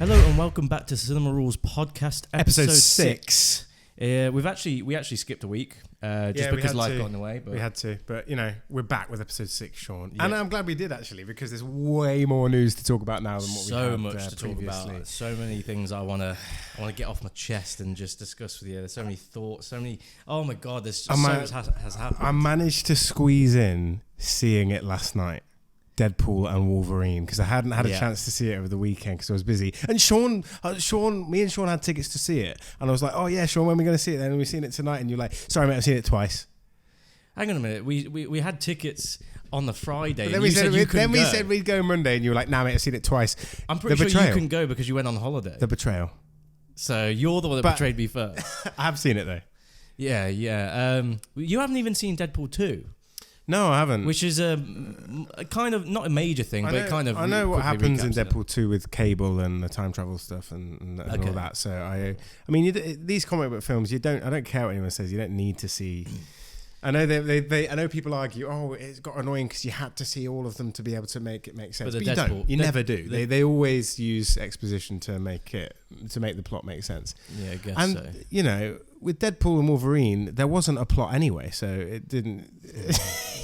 Hello and welcome back to Cinema Rules Podcast, episode 6. We actually skipped a week because life got in the way. But we had to, but we're back with episode 6, Sean, yeah. and I'm glad we did actually because there's way more news to talk about now than what we had so much to previously. talk about. So many things I want to get off my chest and just discuss with you. There's so many thoughts, so many. Oh my God, there's just so much has happened. I managed to squeeze in seeing it last night. Deadpool and Wolverine, because I hadn't had a chance to see it over the weekend because I was busy. And me and Sean had tickets to see it, and I was like, "Oh yeah, Sean, when are we going to see it?" Then and we've seen it tonight, and you're like, "Sorry, mate, I've seen it twice." Hang on a minute, we had tickets on the Friday. Then we said we'd go Monday, and you were like, "Nah, mate, I've seen it twice." I'm pretty sure you couldn't go because you went on holiday. The betrayal. So you're the one that betrayed me first. I have seen it though. Yeah. You haven't even seen Deadpool 2. No, I haven't. Which is a kind of, not a major thing, but kind of... I know what happens in Deadpool 2 with Cable and the time travel stuff and all that. So, I mean, these comic book films, I don't care what anyone says, you don't need to see... I know I know people argue, oh, it's got annoying because you had to see all of them to be able to make it make sense. But you don't. You never do. They always use exposition to make the plot make sense. Yeah, I guess and, so. With Deadpool and Wolverine, there wasn't a plot anyway, so it didn't...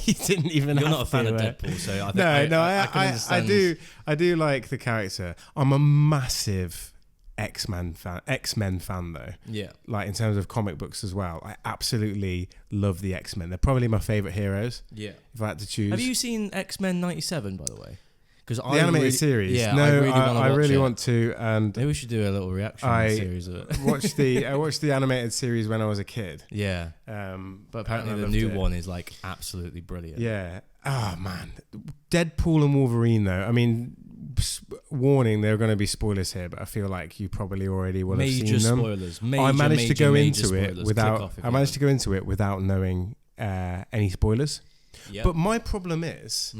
you didn't even You're have not a fan of Deadpool, so I think I can understand. I do like the character. I'm a massive X-Men fan though. Yeah. Like in terms of comic books as well. I absolutely love the X-Men. They're probably my favourite heroes. Yeah. If I had to choose. Have you seen X-Men 97, by the way? The animated series? Yeah, no, I really want to. And maybe we should do a little reaction series of it. I watched the animated series when I was a kid. Yeah. But apparently the new one is like absolutely brilliant. Yeah. Oh man. Deadpool and Wolverine though. I mean, warning, there are going to be spoilers here, but I feel like you probably already will have seen them. I managed to go into it without knowing any spoilers. Yep. But my problem is,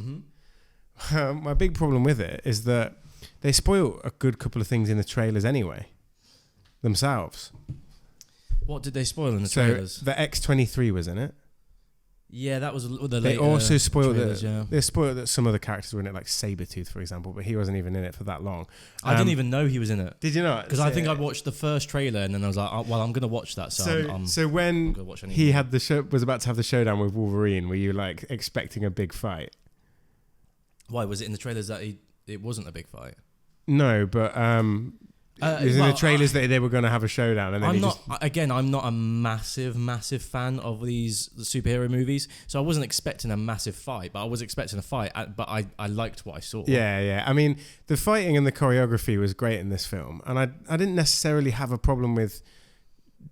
my big problem with it is that they spoil a good couple of things in the trailers anyway, themselves. What did they spoil in the trailers? The X-23 was in it. Yeah, that was the later. They also spoiled trailers, They spoiled that some of the characters were in it, like Sabretooth, for example, but he wasn't even in it for that long. I didn't even know he was in it. Did you not? Because I think I watched the first trailer and then I was like, oh, well, I'm going to watch that. So when he had was about to have the showdown with Wolverine, were you like expecting a big fight? Why was it in the trailers that it wasn't a big fight? No, but it was in the trailers that they were going to have a showdown, and then I'm not a massive fan of these superhero movies, so I wasn't expecting a massive fight, but I was expecting a fight. But I liked what I saw. Yeah. I mean, the fighting and the choreography was great in this film, and I didn't necessarily have a problem with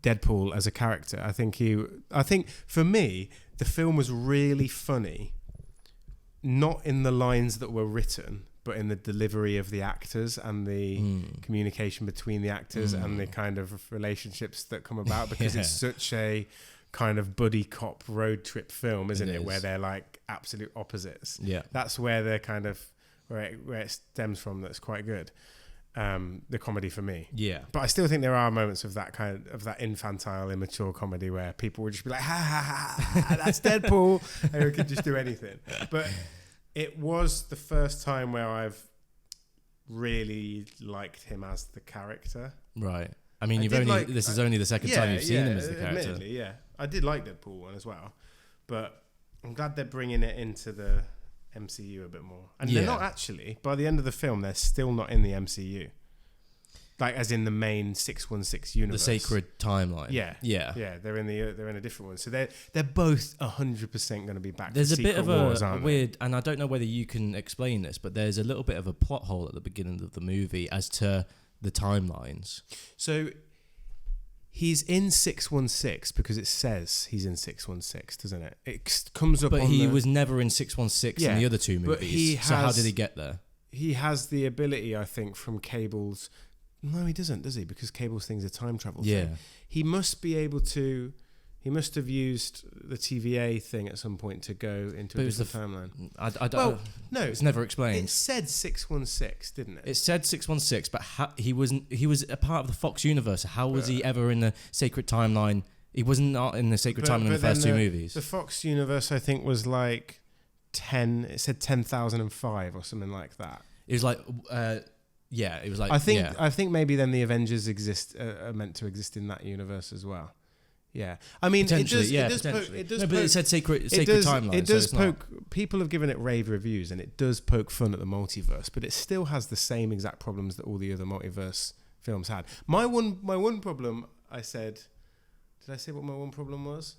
Deadpool as a character. I think for me, the film was really funny, not in the lines that were written, but in the delivery of the actors and the communication between the actors and the kind of relationships that come about, because it's such a kind of buddy cop road trip film, isn't it? Where they're like absolute opposites. Yeah. That's where they're kind of, where it stems from, that's quite good. The comedy for me. Yeah. But I still think there are moments of that that infantile, immature comedy where people would just be like, ha ha ha, that's Deadpool. And we could just do anything. But it was the first time where I've really liked him as the character. Right. I mean, this is only the second time you've seen him as the character. Admittedly, yeah. I did like Deadpool one as well, but I'm glad they're bringing it into the MCU a bit more. And they're not actually. By the end of the film, they're still not in the MCU. Like, as in the main 616 universe, the sacred timeline. Yeah. They're in a different one, so they're both 100% going to be back. There's for a Secret bit of Wars, a weird, and I don't know whether you can explain this, but there's a little bit of a plot hole at the beginning of the movie as to the timelines. So he's in 616 because it says he's in 616, doesn't it? It comes up. But he was never in 616 in the other two movies. So how did he get there? He has the ability, I think, from Cable's. No, he doesn't, does he? Because Cable's thing's a time travel thing. He must be able to... He must have used the TVA thing at some point to go into a different timeline. I don't... No. It's never explained. It said 616, didn't it? It said 616, but he was a part of the Fox universe. How was he ever in the sacred timeline? He was not in the sacred timeline in the first two movies. The Fox universe, I think, was like 10... It said 10,005 or something like that. It was like... Yeah, it was like. I think maybe then the Avengers are meant to exist in that universe as well. Yeah, I mean, it does. But it said sacred timeline. It does poke. People have given it rave reviews, and it does poke fun at the multiverse, but it still has the same exact problems that all the other multiverse films had. My one problem, I said. Did I say what my one problem was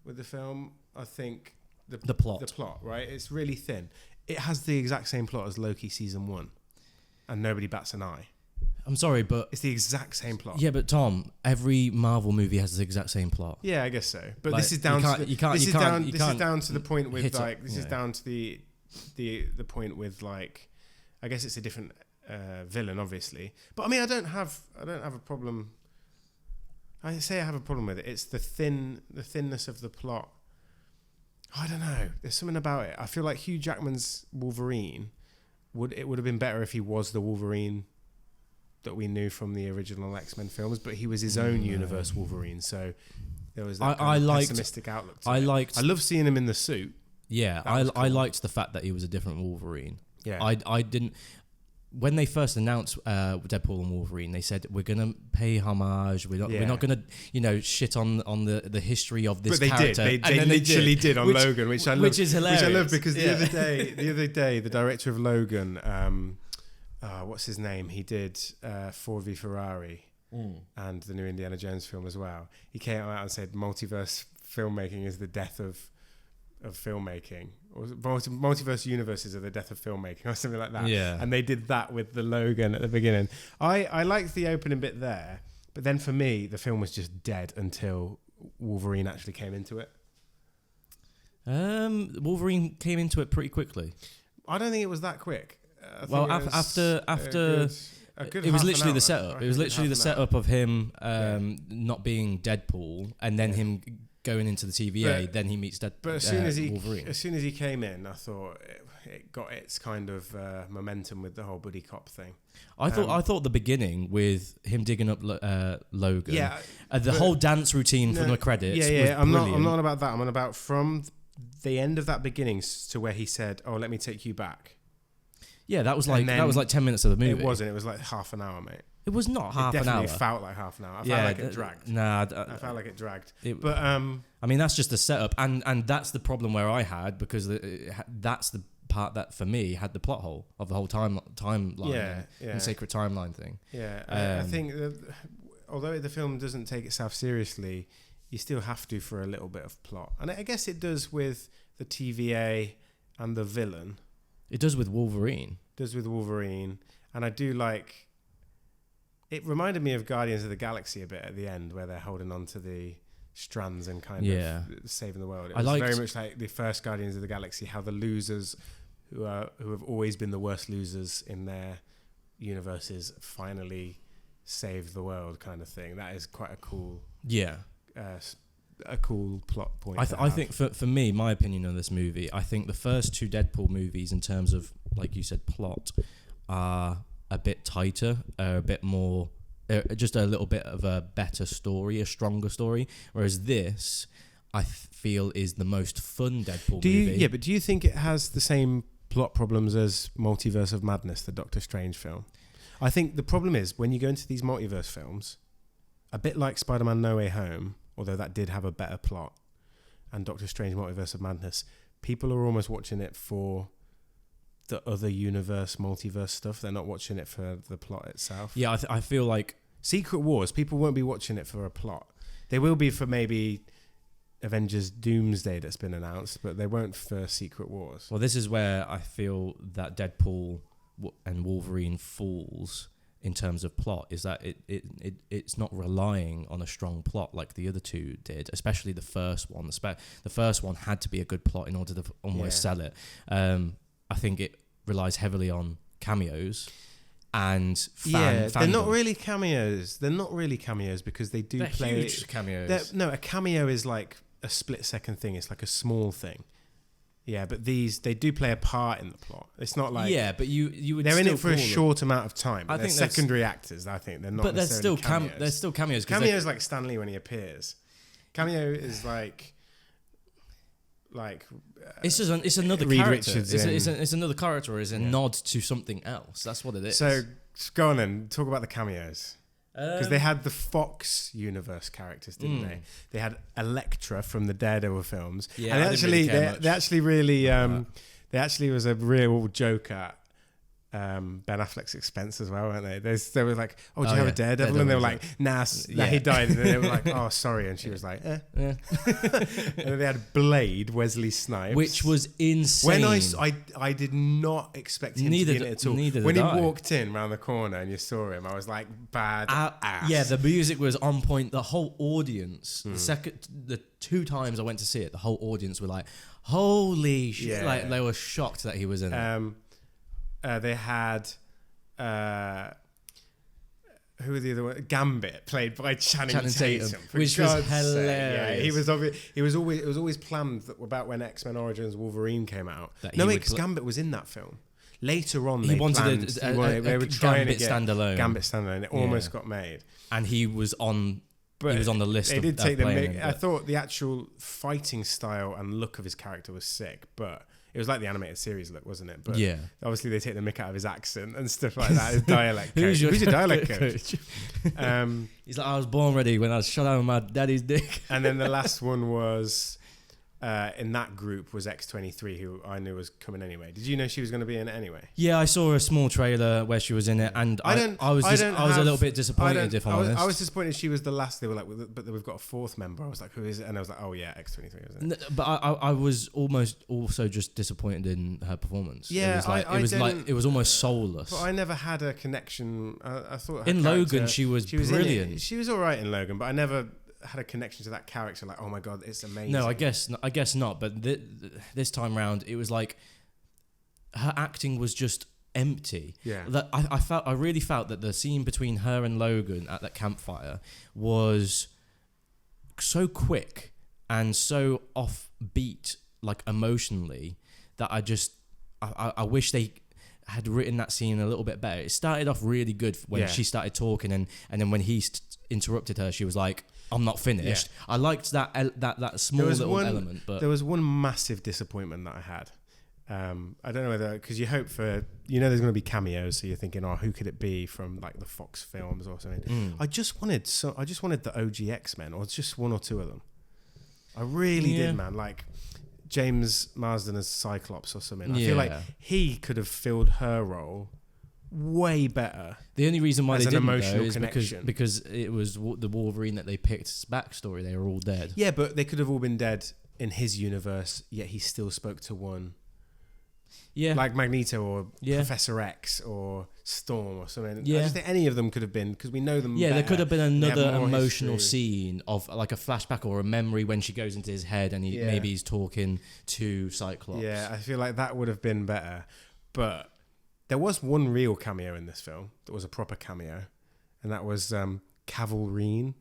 with the film? I think the plot. The plot, right? It's really thin. It has the exact same plot as Loki season 1, and nobody bats an eye. I'm sorry, but it's the exact same plot. Yeah, but Tom, every Marvel movie has the exact same plot. Yeah, I guess so. But this is down to the point with like this is down to the point with like, I guess it's a different villain, obviously. But I mean, I don't have a problem. I say I have a problem with it. It's the thinness of the plot. I don't know. There's something about it. I feel like Hugh Jackman's Wolverine would have been better if he was the Wolverine that we knew from the original X-Men films, but he was his own universe Wolverine, so there was that pessimistic outlook to it. I love seeing him in the suit. Yeah, I liked the fact that he was a different Wolverine. Yeah, I didn't. When they first announced Deadpool and Wolverine, they said we're gonna pay homage. We're not gonna shit on the history of this character. They literally did on Logan, which I love. Which is hilarious. Which I love because the other day, the director of Logan. What's his name? He did Ford v Ferrari and the new Indiana Jones film as well. He came out and said multiverse filmmaking is the death of filmmaking, or multiverse universes are the death of filmmaking, or something like that. Yeah. And they did that with the Logan at the beginning. I liked the opening bit there, but then for me, the film was just dead until Wolverine actually came into it. Wolverine came into it pretty quickly. I don't think it was that quick. After it was literally the setup. It was literally the setup of him not being Deadpool, and then him going into the TVA. Then he meets Deadpool. But as soon as he came in, I thought it got its kind of momentum with the whole buddy cop thing. I thought the beginning with him digging up Logan, the whole dance routine from the credits. I'm not about that. I'm on about from the end of that beginning to where he said, "Oh, let me take you back." Yeah, that was like 10 minutes of the movie. It wasn't. It was like half an hour, mate. It was not half an hour. It definitely felt like half an hour. I felt like it dragged. I felt like it dragged. But I mean, that's just the setup, and that's the problem where I had, because that's the part that for me had the plot hole of the whole timeline and sacred timeline thing. Yeah, I think that although the film doesn't take itself seriously, you still have to for a little bit of plot, and I guess it does with the TVA and the villain. It does with Wolverine. And I do like. It reminded me of Guardians of the Galaxy a bit at the end, where they're holding on to the strands and kind of saving the world. It was very much like the first Guardians of the Galaxy, how the losers, who have always been the worst losers in their universes, finally saved the world, kind of thing. That is quite a cool. Yeah. A cool plot point. I think for me, my opinion on this movie, I think the first two Deadpool movies, in terms of, like you said, plot, are a bit tighter, a bit more, just a little bit of a better story, a stronger story. Whereas this, I feel, is the most fun Deadpool movie. Yeah, but do you think it has the same plot problems as Multiverse of Madness, the Doctor Strange film? I think the problem is when you go into these multiverse films, a bit like Spider-Man No Way Home, although that did have a better plot, and Doctor Strange Multiverse of Madness, people are almost watching it for the other universe, multiverse stuff. They're not watching it for the plot itself. Yeah, I feel like Secret Wars, people won't be watching it for a plot. They will be for maybe Avengers Doomsday that's been announced, but they won't for Secret Wars. Well, this is where I feel that Deadpool and Wolverine falls in terms of plot, is that it's not relying on a strong plot like the other two did, especially the first one. The first one had to be a good plot in order to almost sell it. I think it relies heavily on cameos and fandom. They're not really cameos. Because they do play huge cameos. A cameo is like a split-second thing. It's like a small thing. Yeah, but they do play a part in the plot. It's not like but you would. They're in still it for a short amount of time. They're secondary actors. I think they're not. But they're still cameos. They're still cameos. Cameo is like Stan Lee when he appears. Cameo is like like it's another Reed character. Richards It's another character. It's a nod to something else. That's what it is. So go on then. Talk about the cameos. Because they had the Fox universe characters, didn't they? They had Elektra from the Daredevil films. Yeah, and I didn't really care they actually really they actually was a real joke at Ben Affleck's expense as well, weren't they? They were like, "Oh, do you have a Daredevil?" And they were like, "Nah, he died." And they were like, "Oh, sorry." And she was like, "Eh." Yeah. And then they had Blade, Wesley Snipes, Which was insane. When I did not expect him to be in it at all. When he walked in around the corner and you saw him, I was like, bad ass. Yeah, the music was on point. The whole audience, the 2 times I went to see it, the whole audience were like, "Holy shit!" Yeah. Like they were shocked that he was in it. They had who were the other one? Gambit, played by Channing Tatum, which was hilarious. Yeah, it was always planned that about when X-Men Origins Wolverine came out. Because Gambit was in that film. Later on, they were trying to get standalone. Gambit standalone. It almost got made, and he was on. But he was on the list. They did take the. I thought the actual fighting style and look of his character was sick, but it was like the animated series look, wasn't it? But yeah, obviously they take the mick out of his accent and stuff like that. His dialect coach. Who's your dialect coach? He's like, I was born ready when I was shot out of my daddy's dick. And then the last one was in that group was X-23, who I knew was coming anyway. Did you know she was going to be in it anyway? Yeah, I saw a small trailer where she was in it, and I was a little bit disappointed. If I'm honest, I was disappointed she was the last. They were like, but we've got a 4th member. I was like, who is it? And I was like, oh yeah, X-23. Was it? But I was almost also just disappointed in her performance. Yeah, it was almost soulless. But I never had a connection. I thought in Logan she was brilliant. She was all right in Logan, but I never had a connection to that character. Like, oh my god, it's amazing. No, I guess not. But this time round, it was like her acting was just empty. Yeah. That I really felt that the scene between her and Logan at that campfire was so quick and so offbeat, like emotionally, that I wish they had written that scene a little bit better. It started off really good when she started talking, and then when he interrupted her, she was like, "I'm not finished." Yeah. I liked that small little element, but there was one massive disappointment that I had. I don't know whether, because you hope for, there's going to be cameos, so you're thinking, oh, who could it be from like the Fox films or something. I just wanted the OG X-Men, or just 1 or 2 of them. I really did, man. Like James Marsden as Cyclops or something. I feel like he could have filled her role way better. The only reason why they didn't is connection. because it was the Wolverine that they picked's backstory. They were all dead. Yeah, but they could have all been dead in his universe, yet he still spoke to one. Yeah, like Magneto or Professor X or Storm or something. Yeah, I just think any of them could have been, because we know them. Yeah, there could have been another emotional scene of like a flashback or a memory when she goes into his head and maybe he's talking to Cyclops. Yeah, I feel like that would have been better. But there was one real cameo in this film that was a proper cameo, and that was Cavalrine,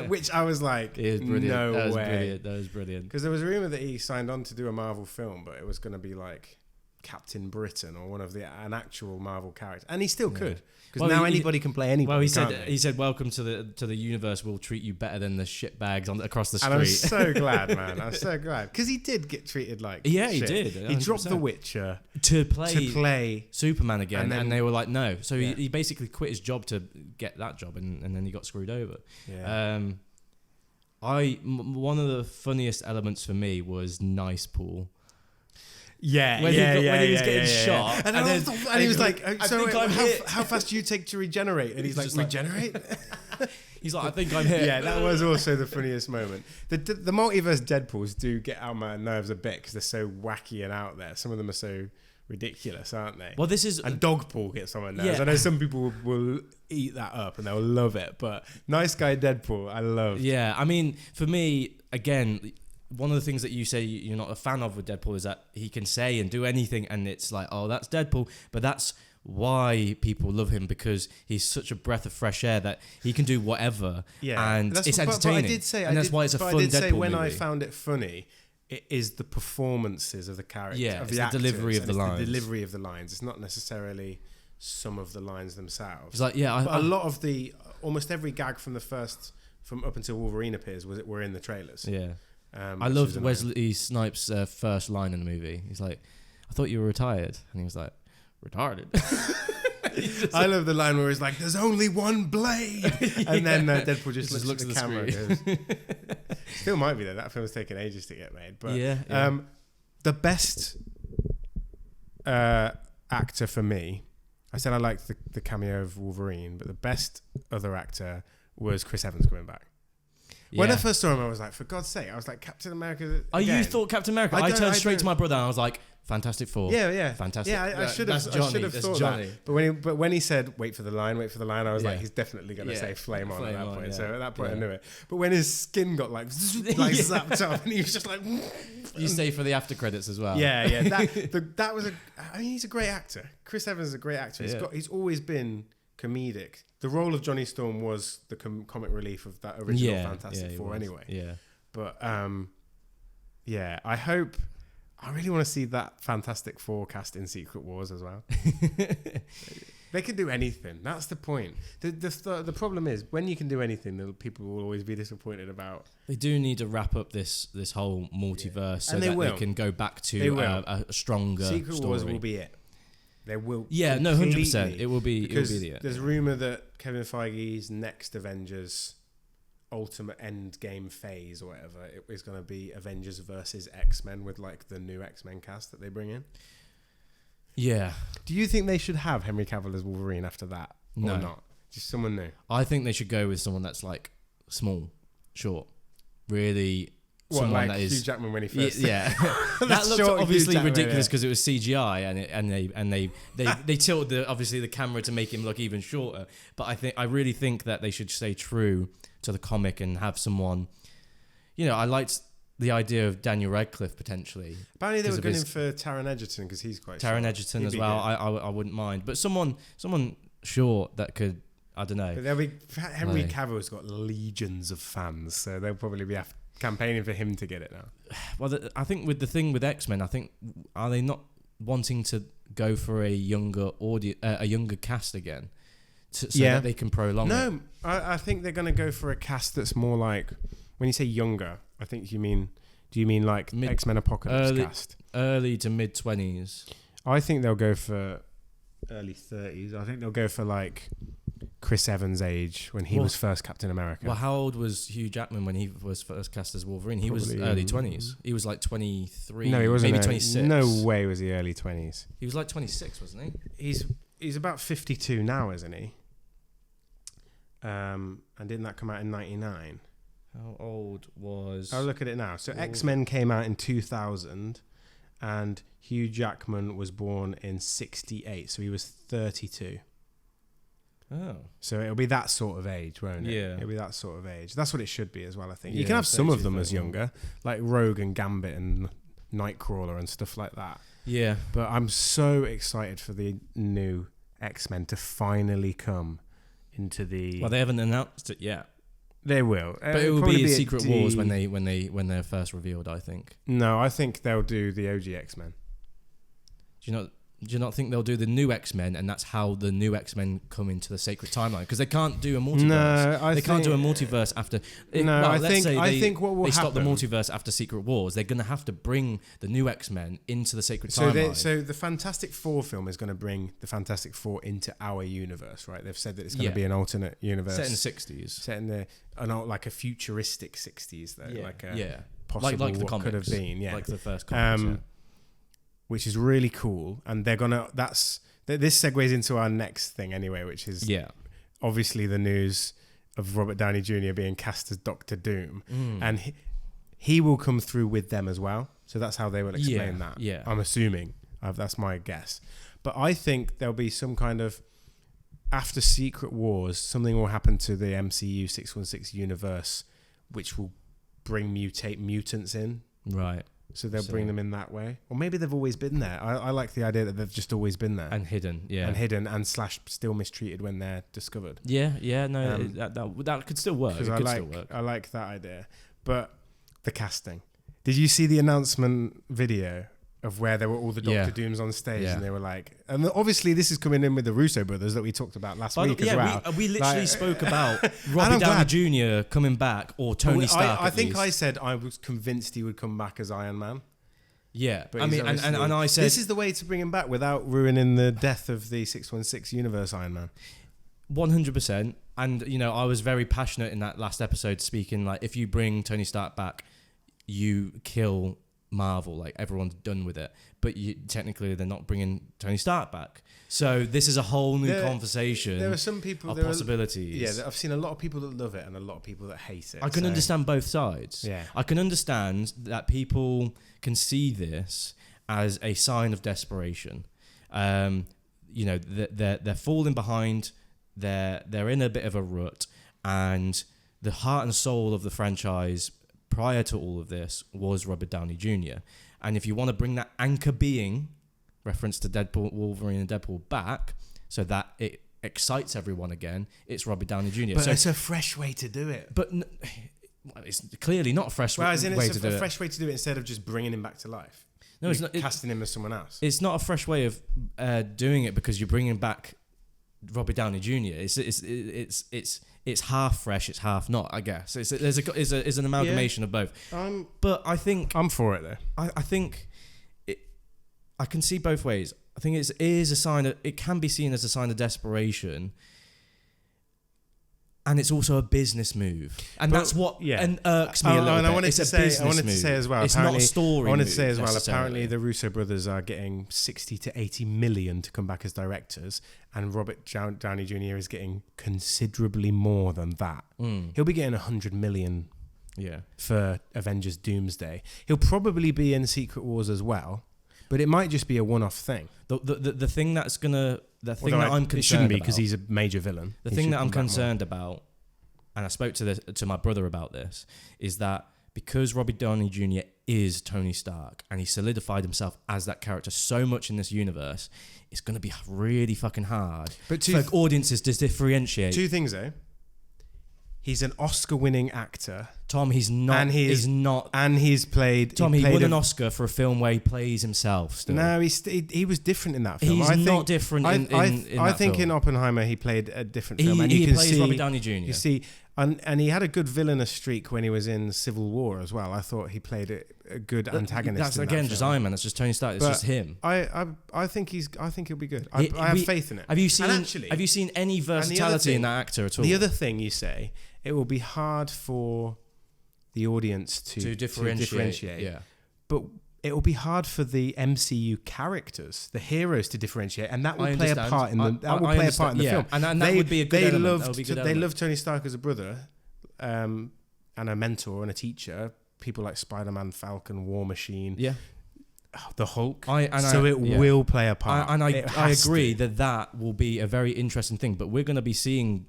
which I was like, no way. That was brilliant. Because there was a rumor that he signed on to do a Marvel film, but it was going to be like Captain Britain or an actual Marvel character, and he still could, because now anybody can play anybody. Well, he said, "Welcome to the universe. We'll treat you better than the shitbags across the street." And I'm so glad, man. I'm so glad, because he did get treated like shit. He did. 100%. He dropped The Witcher to play Superman again, and they were like, "No." So he basically quit his job to get that job, and then he got screwed over. Yeah. One of the funniest elements for me was Nice Pool. When he was getting shot, and he was like, "So how fast do you take to regenerate?" And he's like, "Regenerate?" He's like, "I think I'm hit." Yeah, that was also the funniest moment. The multiverse Deadpools do get on my nerves a bit, because they're so wacky and out there. Some of them are so ridiculous, aren't they? Well, and Dogpool gets on my nerves. I know some people will eat that up and they'll love it, but Nice Guy Deadpool, I love. Yeah, I mean, for me, again, one of the things that you say you're not a fan of with Deadpool is that he can say and do anything, and it's like, oh, that's Deadpool. But that's why people love him, because he's such a breath of fresh air that he can do whatever, and it's entertaining. But I did say, that's why it's a fun Deadpool movie. I did say when I found it funny, it is the performances of the characters, of the actors, delivery of the lines. The delivery of the lines. It's not necessarily some of the lines themselves. It's like, a lot of almost every gag from up until Wolverine appears were in the trailers. Yeah. I loved Wesley Snipes' first line in the movie. He's like, "I thought you were retired," and he was like, "Retarded." I love the line where he's like, "There's only one blade," and then Deadpool just looks at the camera. And goes, still might be there. That film's taken ages to get made, but the best actor for me, I said I liked the cameo of Wolverine, but the best other actor was Chris Evans coming back. When I first saw him, I was like, for God's sake, I was like, Captain America again. Oh, you thought Captain America? I turned straight to my brother and I was like, Fantastic Four. Yeah. Fantastic. Yeah, I should have thought Johnny. that. But when he said, wait for the line, I was like, he's definitely going to say flame on at that point. Yeah. So at that point, I knew it. But when his skin got like zapped up and he was just like... You stay for the after credits as well. Yeah. That was he's a great actor. Chris Evans is a great actor. He's always been comedic. The role of Johnny Storm was the comic relief of that original Fantastic Four anyway. Yeah. But I really want to see that Fantastic Four cast in Secret Wars as well. They can do anything. That's the point. The problem is when you can do anything, people will always be disappointed about. They do need to wrap up this whole multiverse so that they can go back to a stronger Secret story. Wars will be it. They will. Yeah, no, 100%. It will be. The there's rumor that Kevin Feige's next Avengers Ultimate Endgame phase or whatever it is going to be Avengers versus X-Men with like the new X-Men cast that they bring in. Yeah. Do you think they should have Henry Cavill as Wolverine after that or not? Just someone new. I think they should go with someone that's like small, short, really. What, someone like that is Hugh Jackman when he first... Yeah. That looked obviously ridiculous because it was CGI and they tilted the camera to make him look even shorter. But I really think that they should stay true to the comic and have someone... I liked the idea of Daniel Radcliffe potentially. Apparently they were going in for Taron Egerton because he's quite short. Taron Egerton as well. I wouldn't mind. But someone short that could... I don't know. But Henry Cavill's got legions of fans, so they'll probably be campaigning for him to get it now. Well, I think with the thing with X-Men, are they not wanting to go for a younger cast again, so that they can prolong it? No, I think they're going to go for a cast that's more like, when you say younger, I think do you mean like X-Men Apocalypse cast? Early to mid-20s. I think they'll go for early 30s. I think they'll go for like Chris Evans' age when he was first Captain America. Well, how old was Hugh Jackman when he was first cast as Wolverine? He was early 20s. He was like 23. No, he wasn't. Maybe 26. No way was he eearly 20s. He was like 26, wasn't he? He's about 52 now, isn't he? And didn't that come out in 99? How old was... I'll look at it now. So X-Men came out in 2000 and Hugh Jackman was born in 68. So he was 32. Oh. So it'll be that sort of age, won't it? Yeah. It'll be that sort of age. That's what it should be as well, I think. You can have some of them as younger, like Rogue and Gambit and Nightcrawler and stuff like that. Yeah. But I'm so excited for the new X-Men to finally come into the... Well, they haven't announced it yet. They will. But it will be a Secret Wars when they're first revealed, I think. No, I think they'll do the OG X-Men. Do you not think they'll do the new X-Men and that's how the new X-Men come into the sacred timeline? Because they can't do a multiverse. They can't do a multiverse after... I think what will happen... They stop the multiverse after Secret Wars. They're going to have to bring the new X-Men into the sacred timeline. So the Fantastic Four film is going to bring the Fantastic Four into our universe, right? They've said that it's going to be an alternate universe. Set in the 60s. Set in like a futuristic 60s, though. Yeah. Like a possible like the what comics, could have been. Yeah. Like the first comics, which is really cool, and they're gonna. This segues into our next thing anyway, which is obviously the news of Robert Downey Jr. being cast as Doctor Doom, and he will come through with them as well. So that's how they will explain that. Yeah, I'm assuming that's my guess, but I think there'll be some kind of after Secret Wars, something will happen to the MCU 616 universe, which will bring mutants in. Right. So they'll bring them in that way. Or maybe they've always been there. I like the idea that they've just always been there. And hidden, and still mistreated when they're discovered. That could still work. I like that idea. But the casting. Did you see the announcement video of where there were all the Doctor Dooms on stage, Yeah. and they were like, and obviously this is coming in with the Russo brothers that we talked about last week as well. We literally Like, spoke about I'm Robert Downey glad. Jr. coming back, or Tony Stark. I at think least. I said I was convinced he would come back as Iron Man. Yeah, But I he's mean, and obviously- I said this is the way to bring him back without ruining the death of the 616 universe Iron Man. 100%. And you know, I was very passionate in that last episode, speaking like, if you bring Tony Stark back, you kill Marvel. Like, everyone's done with it. But technically, they're not bringing Tony Stark back. So this is a whole new conversation. There are some people of there possibilities. I've seen a lot of people that love it and a lot of people that hate it. I can understand both sides. Yeah. I can understand that people can see this as a sign of desperation. You know, they're falling behind. They're in a bit of a rut, and the heart and soul of the franchise prior to all of this was Robert Downey Jr. And if you want to bring that anchor being, reference to Deadpool, Wolverine, and Deadpool back, so that it excites everyone again, it's Robert Downey Jr. But So it's a fresh way to do it. But well, it's clearly not a fresh Well, as in way it's to do a it. fresh way to do it instead of just bringing him back to life. No, it's not. Casting him as someone else. It's not a fresh way of doing it, because you're bringing back Robert Downey Jr. It's half fresh, it's half not. I guess it's an amalgamation of both. But I think I'm for it though. I think I can see both ways. I think it is a sign of, it can be seen as a sign of desperation, and it's also a business move, and that's what irks me a little and bit. I wanted to say as well. It's not a story. I wanted move, to say as well. necessarily. Apparently, the Russo brothers are getting 60 to 80 million to come back as directors, and Robert Downey Jr. is getting considerably more than that. He'll be getting 100 million. Yeah. For Avengers Doomsday, he'll probably be in Secret Wars as well, but it might just be a one-off thing. The thing that's gonna I'm concerned it shouldn't be, because about- he's a major villain. The thing that I'm concerned about, and I spoke to my brother about this, is that because Robert Downey Jr. is Tony Stark and he solidified himself as that character so much in this universe, it's going to be really fucking hard for audiences to differentiate. Two things though. He's an Oscar-winning actor. Tom, he's not. And he's not. And he's played. Tom, he won an Oscar for a film where he plays himself. Still. No, he was different in that film. He's not different in I that think film. in Oppenheimer he played a different film. And he you can plays see, Robert Downey Jr. You see, and he had a good villainous streak when he was in Civil War as well. I thought he played a good antagonist. That's in again that just film. Iron Man. That's just Tony Stark. It's But just him. I think he'll be good. I have faith in it. Have you seen? Actually, have you seen any versatility in that actor at all? The other thing you say, it will be hard for the audience to differentiate. Yeah. But it will be hard for the MCU characters, the heroes, to differentiate, and that will play a part in the film. And that would be a good element. They loved Tony Stark as a brother, and a mentor and a teacher. People like Spider-Man, Falcon, War Machine, the Hulk. Will play a part. I agree that will be a very interesting thing. But we're going to be seeing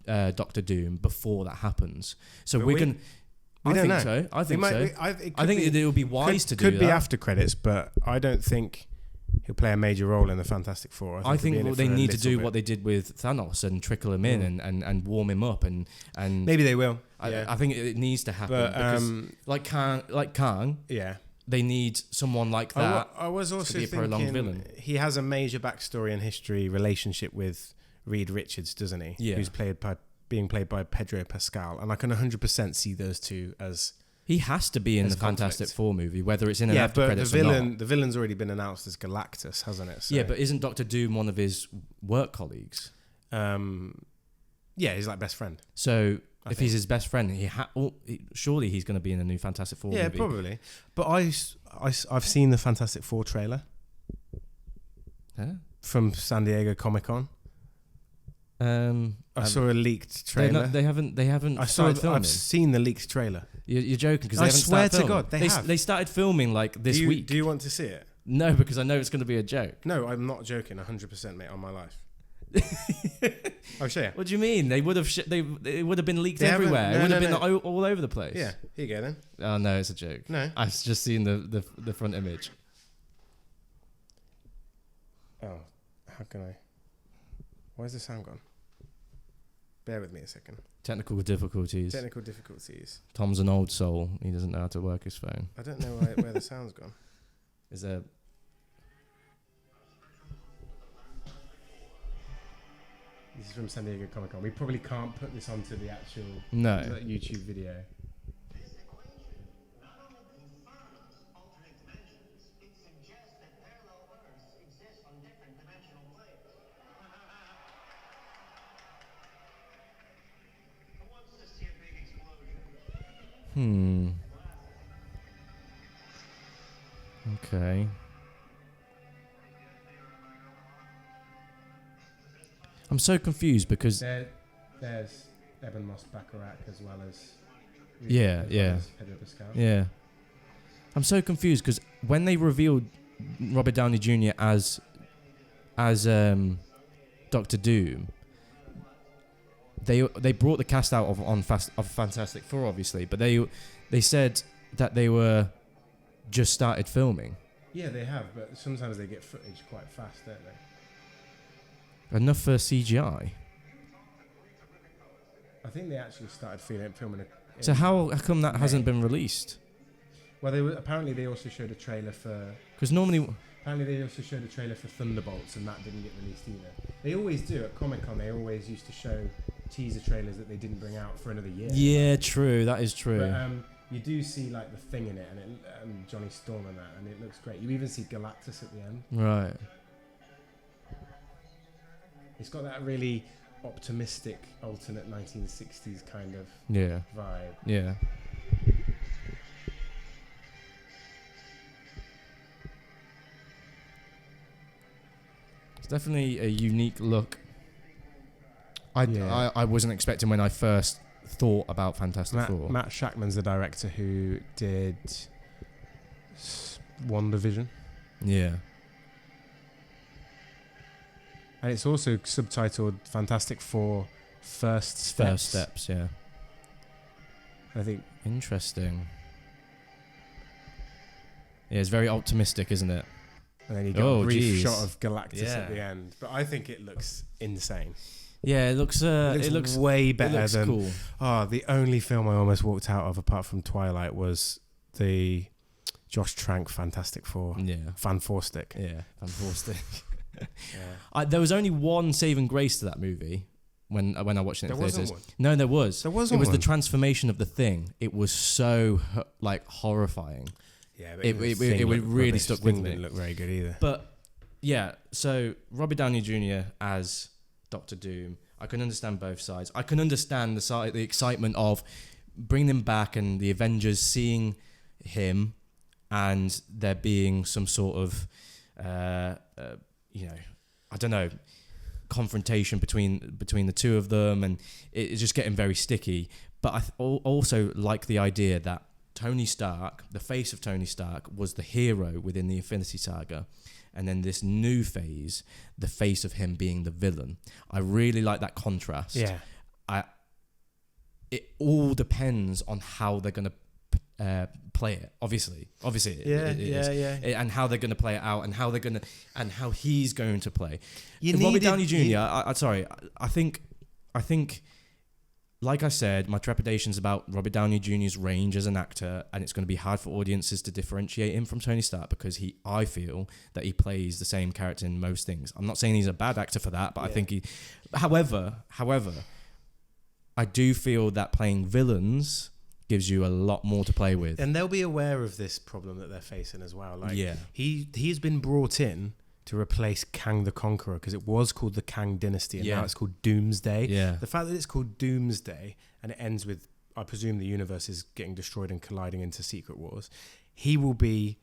Doctor Doom before that happens. So we're going. I think so. I think so. I think it would be wise to do that. Could be after credits, but I don't think he'll play a major role in the Fantastic Four. I think they need to do what they did with Thanos and trickle him in and warm him up and maybe they will. I think it needs to happen. But, because like Kang, they need someone like that. I was also to be a prolonged villain. He has a major backstory and history relationship with Reed Richards, doesn't he? Yeah. Who's being played by Pedro Pascal, and I can 100% see those two as. He has to be in the Fantastic Four movie, whether it's in an after credits or not. The villain's already been announced as Galactus, hasn't it? So, yeah, but isn't Doctor Doom one of his work colleagues? Yeah, he's like best friend. So if he's his best friend, surely he's going to be in a new Fantastic Four movie. Yeah, probably. But I've seen the Fantastic Four trailer from San Diego Comic-Con. I saw a leaked trailer. They haven't. I've seen the leaked trailer. You're joking because they I haven't swear started to God, they started filming like this week. Do you want to see it? No, because I know it's going to be a joke. No, I'm not joking. 100%, mate, on my life. I'll show you. What do you mean? They would have. It would have been leaked everywhere. It would have been all over the place. Yeah, here you go then. Oh no, it's a joke. No, I've just seen the front image. Oh, how can I? Where's the sound gone? Bear with me a second. Technical difficulties. Tom's an old soul. He doesn't know how to work his phone. I don't know where the sound's gone. Is there? This is from San Diego Comic Con. We probably can't put this onto the actual YouTube video. Okay. I'm so confused because there's Ebon Moss-Baccarat as well as Pedro Pascal. Yeah. I'm so confused because when they revealed Robert Downey Jr. as Doctor Doom, they brought the cast out of Fantastic Four, obviously, but they said that they were just started filming. Yeah, they have, but sometimes they get footage quite fast, don't they? Enough for CGI. I think they actually started filming it. So how come that hasn't been released? Well, apparently they also showed a trailer for. Because normally. Apparently they also showed a trailer for Thunderbolts, and that didn't get released either. They always do at Comic-Con. They always used to show teaser trailers that they didn't bring out for another year. Yeah, true. That is true. But you do see like the Thing in it, and Johnny Storm and that, and it looks great. You even see Galactus at the end. Right. It's got that really optimistic, alternate 1960s kind of vibe. Yeah. It's definitely a unique look. I wasn't expecting when I first thought about Fantastic Four. Matt Shackman's the director who did WandaVision. Yeah. And it's also subtitled Fantastic Four First Steps. First Steps, yeah. I think. Interesting. Yeah, it's very optimistic, isn't it? And then you get a brief shot of Galactus at the end. But I think it looks insane. Yeah, it looks way better than. Cool. Oh, the only film I almost walked out of apart from Twilight was the Josh Trank Fantastic Four. Yeah. Fan Four Stick. Yeah, Fan Four Stick. There was only one saving grace to that movie when I watched it in theaters. Wasn't one. No, there was. There wasn't. It was one. the transformation of the Thing. It was so horrifying. Yeah, but it really stuck with me. Didn't look very good either. But yeah, so Robert Downey Jr. as Doctor Doom, I can understand both sides. I can understand the excitement of bringing him back and the Avengers seeing him, and there being some sort of I don't know, confrontation between the two of them, and it's just getting very sticky. But I also like the idea that Tony Stark, the face of Tony Stark, was the hero within the Infinity Saga, and then this new phase, the face of him being the villain. I really like that contrast. Yeah. It all depends on how they're going to play it. Obviously, it is. And how they're going to play it out, and how he's going to play. Robert Downey Jr. I think, like I said, my trepidations about Robert Downey Jr.'s range as an actor, and it's going to be hard for audiences to differentiate him from Tony Stark because I feel that he plays the same character in most things. I'm not saying he's a bad actor for that, but I think however, I do feel that playing villains gives you a lot more to play with. And they'll be aware of this problem that they're facing as well. Like, yeah. He's been brought in to replace Kang the Conqueror because it was called the Kang Dynasty and now it's called Doomsday. Yeah. The fact that it's called Doomsday and it ends with, I presume the universe is getting destroyed and colliding into Secret Wars, he will be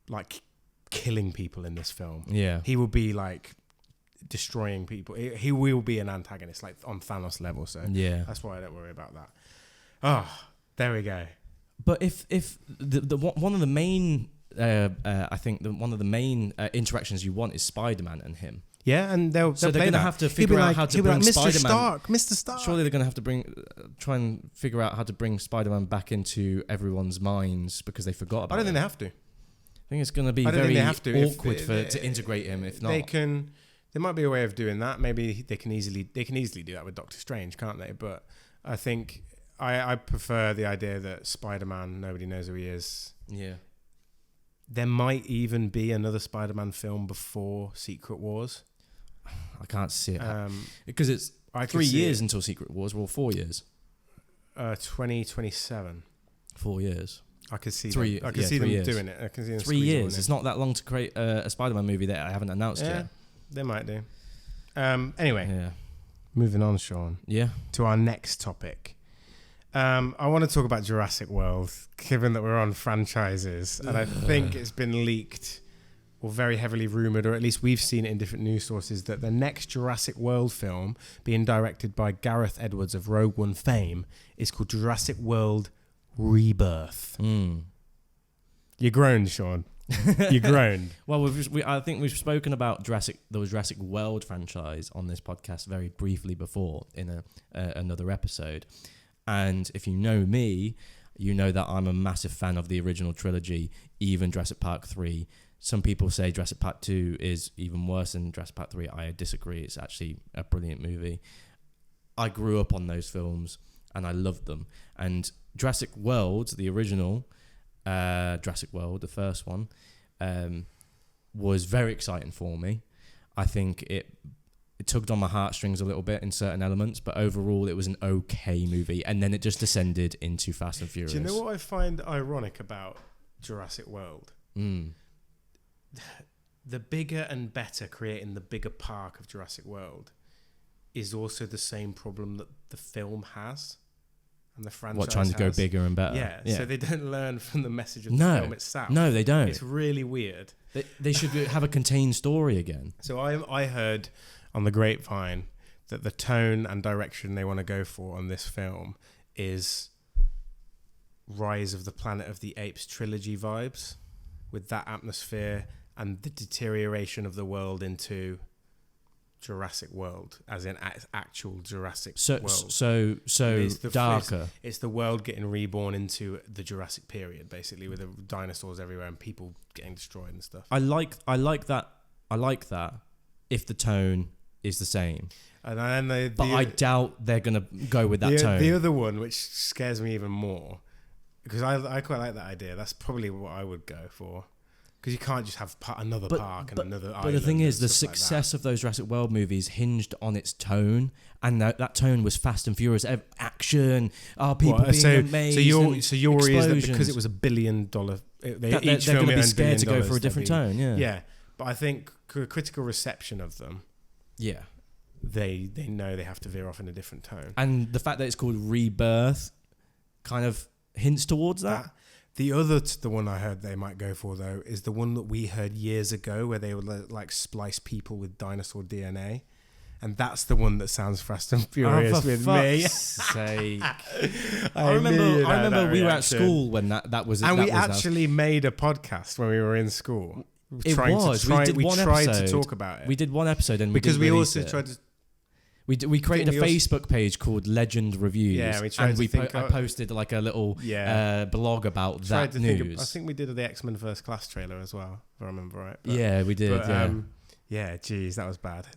like killing people in this film. Yeah. He will be like destroying people. He will be an antagonist, like on Thanos level. So that's why I don't worry about that. Oh, there we go. But if the one of the main I think one of the main interactions you want is Spider-Man and him. Yeah, and they're going to have to figure out how to bring Spider-Man. Mr. Stark. Surely they're going to have to try and figure out how to bring Spider-Man back into everyone's minds because they forgot about it. I don't think they have to. I think it's going to be very awkward to integrate him. If not, There might be a way of doing that. Maybe they can easily do that with Doctor Strange, can't they? But I think I prefer the idea that Spider-Man, nobody knows who he is. Yeah. there might even be another Spider-Man film before Secret Wars. I can't see it because it's 3 years until Secret Wars. Well, 4 years. 2027. 4 years. I could see Three. Them. I can see them doing it. I can see them 3 years. It's not that long to create a Spider-Man movie that I haven't announced yet. They might do. Anyway, Yeah. moving on, Sean, Yeah. to our next topic. I want to talk about Jurassic World, given that we're on franchises, and I think it's been leaked or very heavily rumoured, or at least we've seen it in different news sources, that the next Jurassic World film, being directed by Gareth Edwards of Rogue One fame, is called Jurassic World Rebirth. You groaned, Sean. You groaned. Well, I think we've spoken about the Jurassic World franchise on this podcast very briefly before in another episode. And if you know me, you know that I'm a massive fan of the original trilogy, even Jurassic Park 3. Some people say Jurassic Park 2 is even worse than Jurassic Park 3. I disagree. It's actually a brilliant movie. I grew up on those films and I loved them. And Jurassic World, the original Jurassic World, the first one, was very exciting for me. I think it tugged on my heartstrings a little bit in certain elements, but overall it was an okay movie. And then it just descended into Fast and Furious. Do you know what I find ironic about Jurassic World? The bigger and better creating the bigger park of Jurassic World is also the same problem that the film has and the franchise trying to go bigger and better? Yeah, so they don't learn from the message of the film itself. No, they don't. It's really weird. They should have a contained story again. So I heard on the grapevine that the tone and direction they want to go for on this film is Rise of the Planet of the Apes trilogy vibes, with that atmosphere and the deterioration of the world into Jurassic World, as in actual Jurassic World. So darker. It's the world getting reborn into the Jurassic period, basically, with the dinosaurs everywhere and people getting destroyed and stuff. I like that. I like that. If the tone is the same, and then but I doubt they're gonna go with that tone. The other one, which scares me even more, because I quite like that idea. That's probably what I would go for. Because you can't just have another park and another island. But the thing is, the success of those Jurassic World movies hinged on its tone, and that tone was Fast and Furious action. People being amazed. So your worry is that because it was $1 billion, they're going to be scared to go for a different tone. Yeah, but I think critical reception of them. Yeah, they know they have to veer off in a different tone, and the fact that it's called Rebirth kind of hints towards that. The one I heard they might go for, though, is the one that we heard years ago where they would like splice people with dinosaur DNA. And that's the one that sounds Fast and Furious with me. Sake. I remember we were at school when that was. And we actually made a podcast when we were in school. We tried to talk about it. We did one episode, and because we also tried to. We created a Facebook page called Legend Reviews. Yeah, we tried I posted like a little blog about that news. I think we did the X-Men First Class trailer as well, if I remember right. Yeah, we did. Geez, that was bad.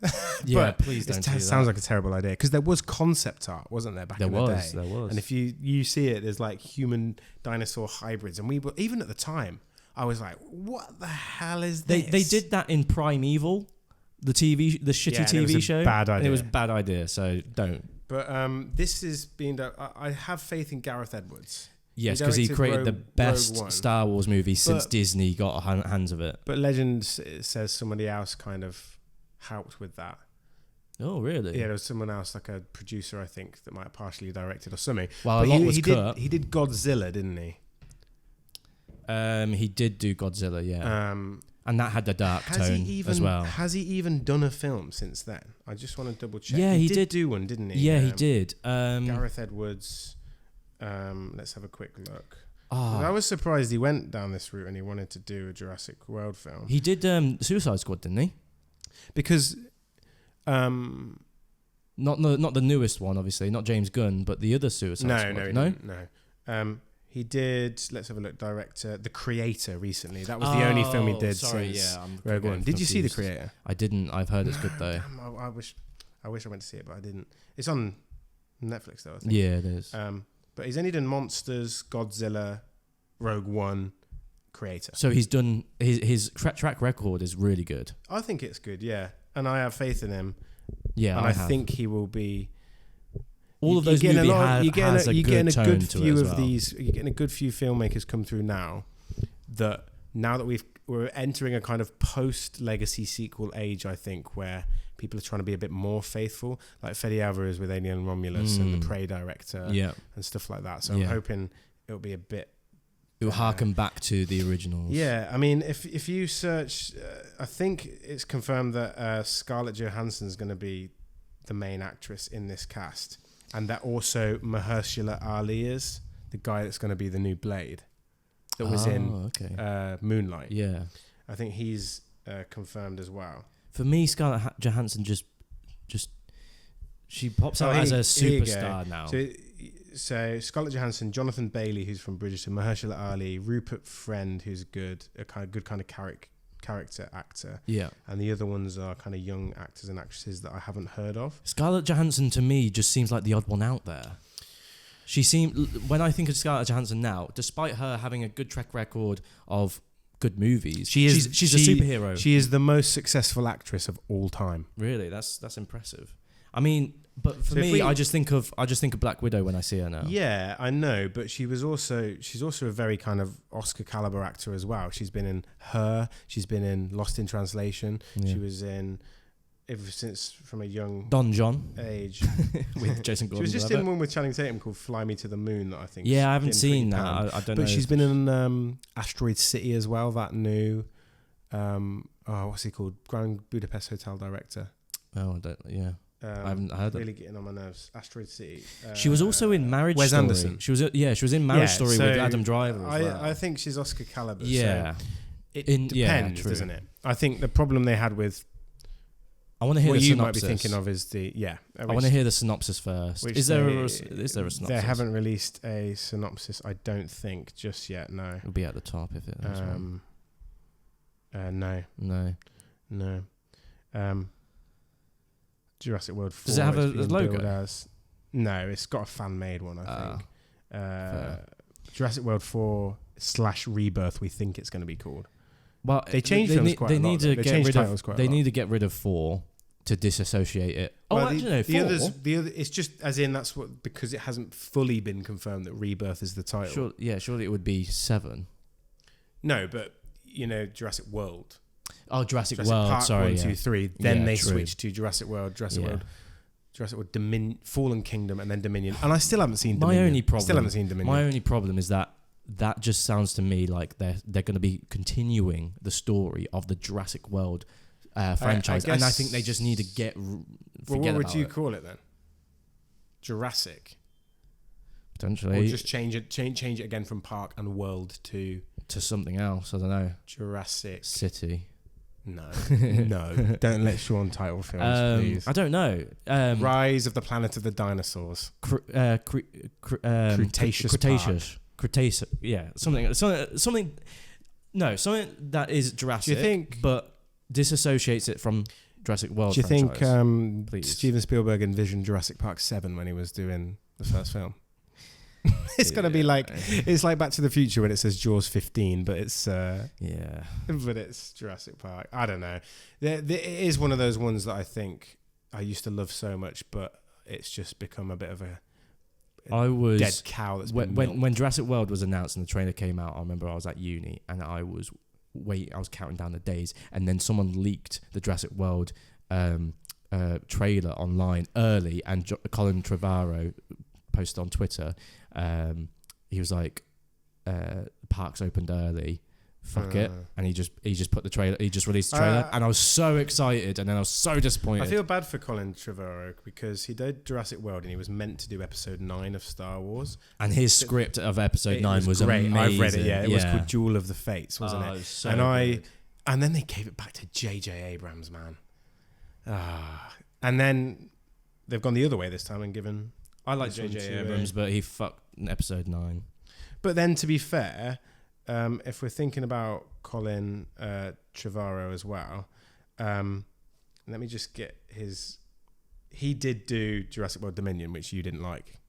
Please don't do that. It sounds like a terrible idea, because there was concept art, wasn't there, back in the day? There was. And if you see it, there's like human dinosaur hybrids, and we were, even at the time, I was like, what the hell is this? They did that in Primeval. The shitty TV show. Bad idea. It was a bad idea, so don't. But this is being done. I have faith in Gareth Edwards. Yes, because he created the best Star Wars movie since Disney got hands of it. But Legend says somebody else kind of helped with that. Oh, really? Yeah, there was someone else, like a producer, I think, that might have partially directed or something. Well, a lot was cut. He did Godzilla, didn't he? He did do Godzilla, yeah. And that had the dark tone as well. Has he even done a film since then? I just want to double check. Yeah, he did do one, didn't he? Yeah, he did. Gareth Edwards. Let's have a quick look. I was surprised he went down this route and he wanted to do a Jurassic World film. He did Suicide Squad, didn't he? Because not the newest one, obviously, not James Gunn, but the other Suicide Squad. No. He did, let's have a look, director, The Creator recently. That was the only film he did since Rogue One. Did you see The Creator? I didn't. I've heard it's good, though. Damn, I wish I went to see it, but I didn't. It's on Netflix, though, I think. Yeah, it is. But he's only done Monsters, Godzilla, Rogue One, creator. So he's done his track record is really good. I think it's good, yeah, and I have faith in him. Yeah, and I think he will be. All of those movies has a good tone to it as well. You're getting a good few filmmakers come through now that we're entering a kind of post-legacy sequel age, I think, where people are trying to be a bit more faithful, like Fede Alvarez with Alien and Romulus and the Prey director and stuff like that. So I'm hoping it'll be a bit... It'll harken back to the originals. Yeah, I mean, if you search... I think it's confirmed that Scarlett Johansson's going to be the main actress in this cast, and that also Mahershala Ali is the guy that's going to be the new Blade that was in Moonlight. Yeah. I think he's confirmed as well. For me, Scarlett Johansson just she pops out as a superstar now. So Scarlett Johansson, Jonathan Bailey, who's from Bridgerton, Mahershala Ali, Rupert Friend, who's a good kind of character actor. Yeah. And the other ones are kind of young actors and actresses that I haven't heard of. Scarlett Johansson to me just seems like the odd one out there. When I think of Scarlett Johansson now, despite her having a good track record of good movies, she's a superhero. She is the most successful actress of all time. Really, that's impressive. I mean, but for me, I just think of Black Widow when I see her now. Yeah, I know, but she's also a very kind of Oscar caliber actor as well. She's been in Her, she's been in Lost in Translation. Yeah. She was in ever since from a young Don John age with Jason Gordon. She was just in one with Channing Tatum called Fly Me to the Moon that I think. Yeah, I haven't seen that. I don't know. But she's been in Asteroid City as well. That new, what's he called? Grand Budapest Hotel director. Oh, I don't. Yeah. I haven't heard really getting on my nerves. Asteroid City. She was also in Marriage Wes Story. Anderson. She was in Marriage Story with Adam Driver as well. I think she's Oscar caliber. Yeah. So it depends, doesn't it? I think the problem they had with I want to hear what the you synopsis. might be thinking of is I want to hear the synopsis first. Is there a synopsis? They haven't released a synopsis, I don't think, just yet. No. It'll be at the top if it is. No. Jurassic World 4. Does it have a logo? No, it's got a fan-made one, I think. Jurassic World 4 / Rebirth, we think it's going to be called. Well, they changed films quite a lot. They need to get rid of 4 to disassociate it. Well, actually, no, 4. The other, it's just as in that's what, because it hasn't fully been confirmed that Rebirth is the title. Surely it would be 7. No, but Jurassic World. Oh, Jurassic World. Park sorry, 1, 2, 3. Then they switched to Jurassic World, Jurassic World, Fallen Kingdom, and then Dominion. And I still haven't seen Dominion. Still haven't seen Dominion. My only problem is that just sounds to me like they're going to be continuing the story of the Jurassic World franchise, and I think they just need to forget about it. What would you call it then? Jurassic. Potentially, or just change it again from Park and World to something else. I don't know. Jurassic City. No, don't let Sean title films, please. I don't know. Rise of the Planet of the Dinosaurs. Cretaceous. Yeah, something. No, something that is Jurassic. Do you think? But disassociates it from Jurassic World. Do you franchise. think Steven Spielberg envisioned Jurassic Park 7 when he was doing the first film? It's gonna be like it's like Back to the Future when it says Jaws 15, but it's but it's Jurassic Park. I don't know. It is one of those ones that I think I used to love so much, but it's just become a bit of a dead cow. That's when Jurassic World was announced and the trailer came out. I remember I was at uni and I was counting down the days, and then someone leaked the Jurassic World trailer online early, and Colin Trevorrow posted on Twitter. He was like, "Parks opened early, fuck it," and he just put the trailer. He just released the trailer, and I was so excited, and then I was so disappointed. I feel bad for Colin Trevorrow because he did Jurassic World, and he was meant to do Episode 9 of Star Wars, and his script of Episode 9 was great. Amazing. I've read it. Yeah, it was called Duel of the Fates, wasn't it? So and then they gave it back to J.J. Abrams, man. And then they've gone the other way this time and given. I like J.J. Abrams, but he fucked Episode 9. But then, to be fair, if we're thinking about Colin Trevorrow as well, let me just get his. He did do Jurassic World Dominion, which you didn't like.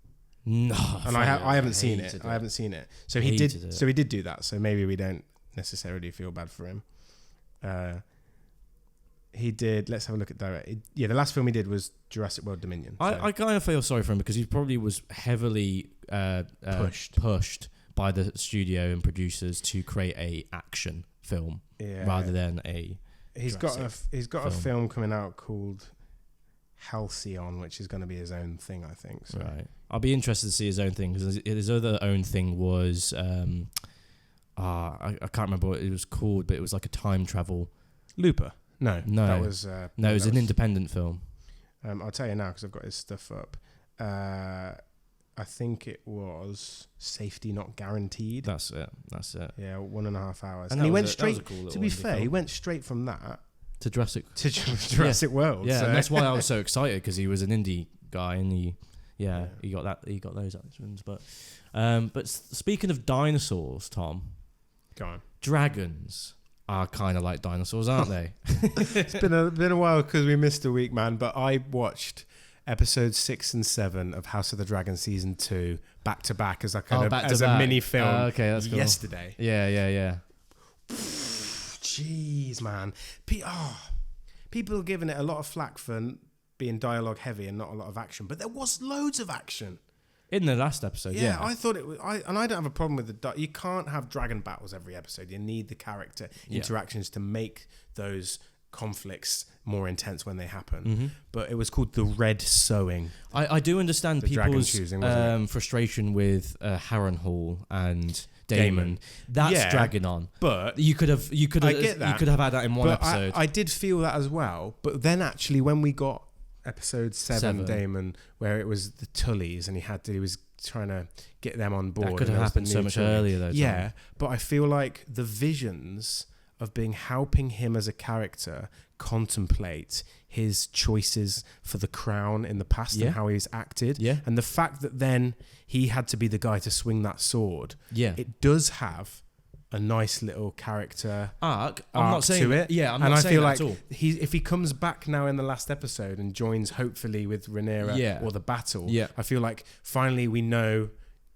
No, and I haven't seen it. I haven't seen it. So he did. So he did do that. So maybe we don't necessarily feel bad for him. He did. Let's have a look at direct. The last film he did was Jurassic World Dominion. I kind of feel sorry for him because he probably was heavily pushed by the studio and producers to create a action film rather than a. He's got a film coming out called Halcyon, which is going to be his own thing, I think. So. Right. I'll be interested to see his own thing because his other own thing was I can't remember what it was called, but it was like a time travel. Looper. No, that was it was an independent film. I'll tell you now because I've got his stuff up. I think it was Safety Not Guaranteed. That's it. Yeah, 1.5 hours. And he went straight. Cool, to be fair, film. He went straight from that to Jurassic World. Yeah, so. and that's why I was so excited because he was an indie guy and he got that. He got those actions. But speaking of dinosaurs, Tom, go on. Dragons are kind of like dinosaurs, aren't they? It's been a while because we missed a week, man. But I watched episodes 6 and 7 of House of the Dragon season 2 back to back as a mini film. Okay, that's cool. Yesterday. Yeah. Jeez, man. People are giving it a lot of flack for being dialogue heavy and not a lot of action, but there was loads of action in the last episode. Yeah, I thought it was. I don't have a problem with you can't have dragon battles every episode. You need the character interactions to make those conflicts more intense when they happen. Mm-hmm. But it was called the red sewing. I do understand people's frustration with Harrenhal and Damon. That's dragging on. But you could have had that in one episode. I did feel that as well. But then actually when we got episode 7, Damon, where it was the Tullys and he was trying to get them on board. That could have happened so much earlier though. Yeah, but I feel like the visions of helping him as a character contemplate his choices for the crown in the past and how he's acted. Yeah. And the fact that then he had to be the guy to swing that sword. Yeah. It does have a nice little character arc. I'm not saying to it. Yeah, I'm not saying that at all. If he comes back now in the last episode and joins hopefully with Rhaenyra or the battle, I feel like finally we know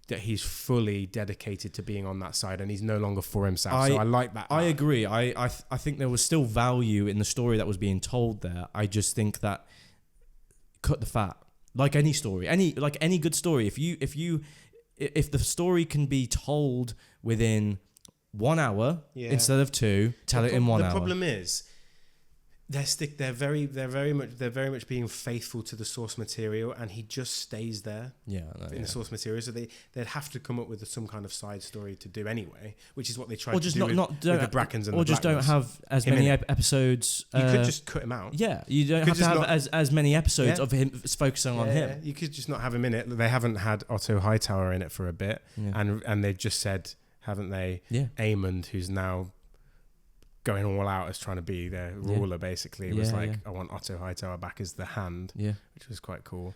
that he's fully dedicated to being on that side and he's no longer for himself. So I like that. I agree. I think there was still value in the story that was being told there. I just think that cut the fat. Like any story, any good story. If the story can be told within 1 hour instead of 2, tell it in 1 hour. The problem is they're very much being faithful to the source material, and he just stays there in the source material. So they'd have to come up with some kind of side story to do anyway, which is what they tried to do with the Brackens and the just don't have as many episodes. You could just cut him out. Yeah, you don't have to have as many episodes of him focusing on him. You could just not have him in it. They haven't had Otto Hightower in it for a bit, and they've just said, haven't they? Yeah. Aemond, who's now going all out as trying to be their ruler, basically. It was I want Otto Hightower back as the hand, which was quite cool.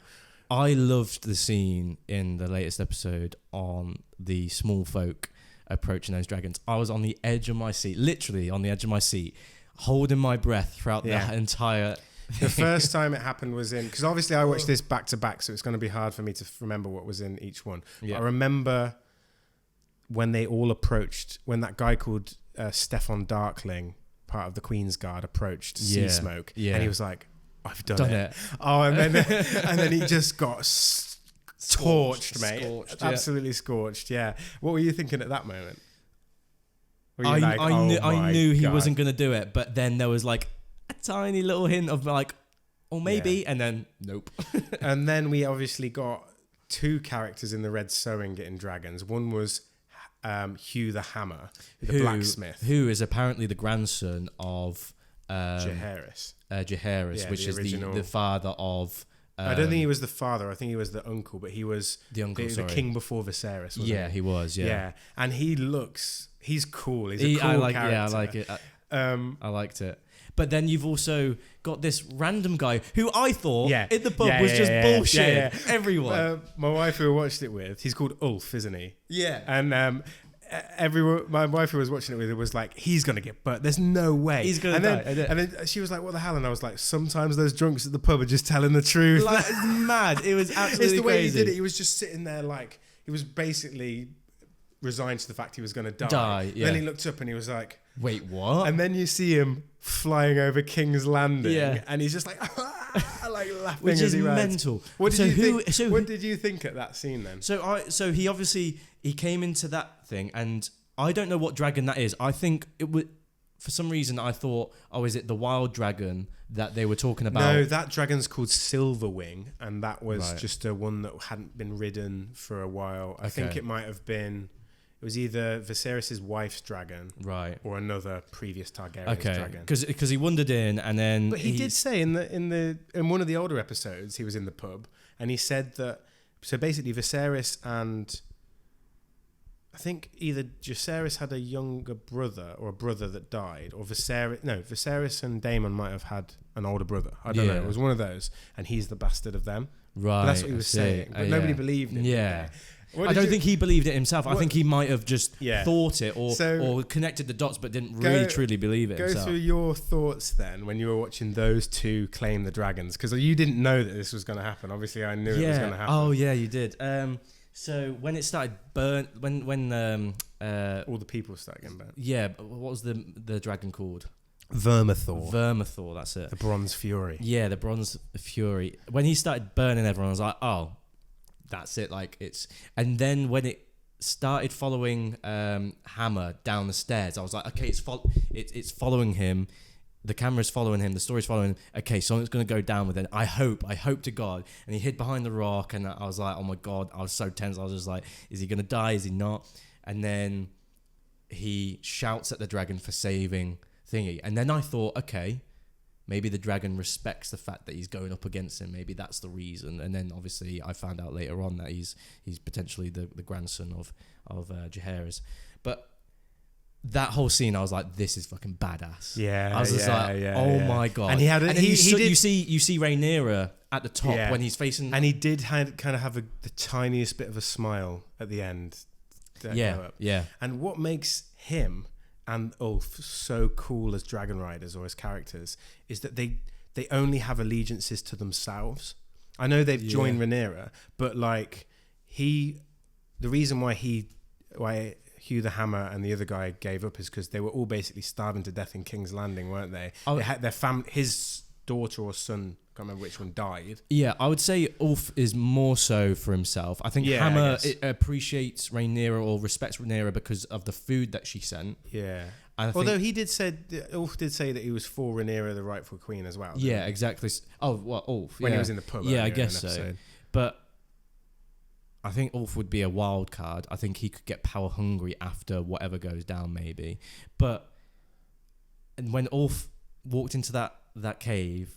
I loved the scene in the latest episode on the small folk approaching those dragons. I was on the edge of my seat, literally on the edge of my seat, holding my breath throughout the entire... The first time it happened was in... Because obviously I watched this back to back, so it's going to be hard for me to remember what was in each one. Yeah. I remember when they all approached, when that guy called... Stefan Darkling, part of the Queen's Guard, approached Sea Smoke, and he was like, "I've done it." Oh, and then he just got torched, mate. Absolutely scorched. Yeah. What were you thinking at that moment? I knew he wasn't going to do it, but then there was like a tiny little hint of like, or maybe, and then nope. And then we obviously got 2 characters in the Red Sewing getting dragons. One was Hugh the Hammer, the blacksmith, who is apparently the grandson of Jaehaerys, which is the father of. I don't think he was the father. I think he was the uncle, but he was the uncle. The king before Viserys. Wasn't he was. Yeah, and he's cool. He's a cool character. Yeah, I like it. I liked it. But then you've also got this random guy who I thought in the pub was just bullshit. Yeah. Everyone. My wife who I watched it with, he's called Ulf, isn't he? Yeah. And my wife who was watching it with was like, he's going to get burnt. There's no way. He's going to die. And then she was like, what the hell? And I was like, sometimes those drunks at the pub are just telling the truth. Like, it's mad. It was absolutely it's the way crazy. He did it. He was just sitting there like, he was basically... resigned to the fact he was going to die. Yeah. Then he looked up and he was like, wait, what? and then you see him flying over King's Landing, Yeah. and he's just like, like laughing Which as is he rides. mental. What did So you who- think? so what who- did you think at that scene then? So he obviously he came into that thing, and I don't know what dragon that is. I think it would. For some reason, I thought, oh, is it the wild dragon that they were talking about? No, that dragon's called Silverwing, and that was Right. just a one that hadn't been ridden for a while. I think Okay. it might have been. It was either Viserys' wife's dragon, Right. or another previous Targaryen's Okay. dragon. Because he wandered in, and then But he did say in one of the older episodes, he was in the pub, and he said that. So basically, Viserys and I think either Jacaerys had a younger brother or a brother that died, or Viserys and Daemon might have had an older brother. I don't know. It was one of those, and he's the bastard of them. Right. But that's what he was saying. But nobody yeah. believed him. Yeah. What I did don't you- think he believed it himself. I think he might have just Yeah. thought it So- or connected the dots, but didn't really truly believe it Go himself. through your thoughts then when you were watching those two claim the dragons, because you didn't know that this was going to happen. Obviously, I knew it was going to happen. Oh yeah, you did. So when it started burn, when All the people started getting burnt. yeah, what was the dragon called? Vermithor, Vermithor. That's it. the Bronze Fury. Yeah, the Bronze Fury. When he started burning everyone, I was like, oh, that's it. Like it's. And then when it started following Hammer down the stairs, I was like, okay, it's following him. The camera's following him. The story's following him. Okay, something's going to go down with it. I hope to God. And he hid behind the rock, and I was like, oh my God. I was so tense. I was just like, is he going to die? Is he not? And then he shouts at the dragon for saving Thingy. And then I thought, okay, maybe the dragon respects the fact that he's going up against him. Maybe that's the reason. And then obviously I found out later on that he's potentially the grandson of Jaehaerys. But that whole scene, I was like, "This is fucking badass." Yeah, I was just like, "Oh my God!" And he had then you see Rhaenyra at the top when he's facing, and he did kind of have the tiniest bit of a smile at the end. yeah. And what makes him and Ulf so cool as dragon riders or as characters is that they only have allegiances to themselves. I know they've joined Rhaenyra, but like the reason why Hugh the Hammer and the other guy gave up is because they were all basically starving to death in King's Landing, weren't they? Oh. They had their his daughter or son, I can't remember which one, died. Yeah, I would say Ulf is more so for himself. I think Hammer appreciates Rhaenyra or respects Rhaenyra because of the food that she sent. Yeah. And Although Ulf did say that he was for Rhaenyra, the rightful queen, as well. Yeah, he? exactly. Oh, well, Ulf. When he was in the pub. Yeah, I earlier in guess an so. episode. But I think Ulf would be a wild card. I think he could get power hungry after whatever goes down, maybe. But and when Ulf walked into that cave,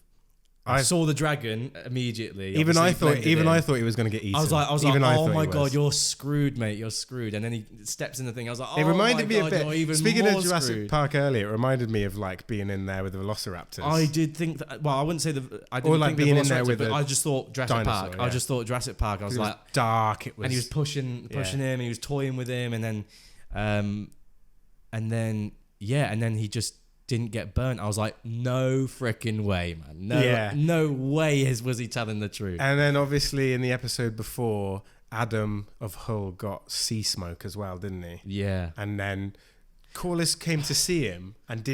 I saw the dragon immediately. Even I thought he was going to get eaten. I was like, oh my God, you're screwed, mate. You're screwed. And then he steps in the thing. I was like, oh, it reminded me my God, a you're bit. even Speaking more of Jurassic screwed. Park earlier, it reminded me of like being in there with the Velociraptors. I did think that. Well, I wouldn't say I didn't Or like think being the in there with but a I just thought Jurassic dinosaur, Park. yeah. I just thought Jurassic Park. I was It was like, dark. It was, and he was pushing him. He was toying with him, and then he just didn't get burnt. I was like, no freaking way, man. No way was he telling the truth. And then obviously in the episode before, Adam of Hull got sea smoke as well, didn't he? Yeah. And then Corlys came to see him and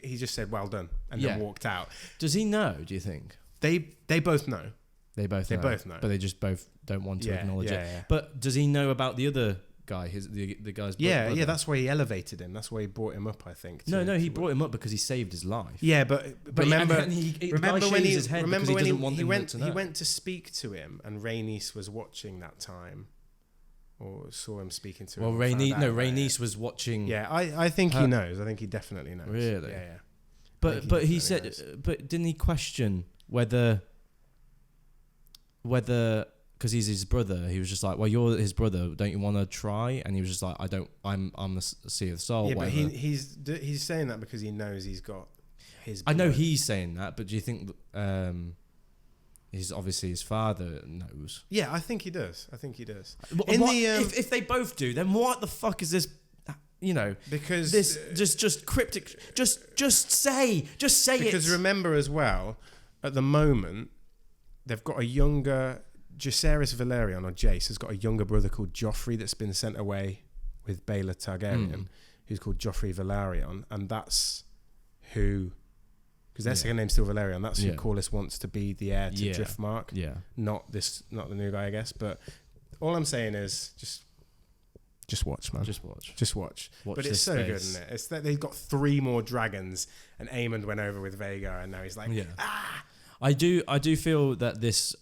he just said, well done, and then walked out. Does he know, do you think? They both know. They both know. But they just both don't want to acknowledge it. Yeah. But does he know about the other guy, the guy's brother? Yeah, that's why he elevated him. That's why he brought him up, I think. He brought him up because he saved his life. Yeah, but remember, remember when he went to speak to him, and Rhaenys was watching that time, or saw him speaking to him. Rhaenys was watching. Yeah, I think he knows. I think he definitely knows. Really? Yeah. But he said, knows. But didn't he question whether because he's his brother, he was just like, well, you're his brother, don't you want to try? And he was just like, I'm the Sea of Soul. Yeah, whatever. but he's saying that because he knows he's got his blood. I know he's saying that, but do you think his father knows? Yeah, I think he does. If they both do, then what the fuck is this? Because this just cryptic. Just say it. Because remember as well, at the moment, they've got a younger Jacaerys Valerian, or Jace, has got a younger brother called Joffrey that's been sent away with Baelor Targaryen, who's called Joffrey Velaryon, and that's who, because their second name's still Velaryon, that's who Corlys wants to be the heir to Driftmark. Yeah. Not the new guy, I guess. But all I'm saying is just watch, man. Just watch. But it's so good, isn't it? It's that they've got 3 more dragons, and Aemond went over with Vhagar, and now he's like, I do feel that this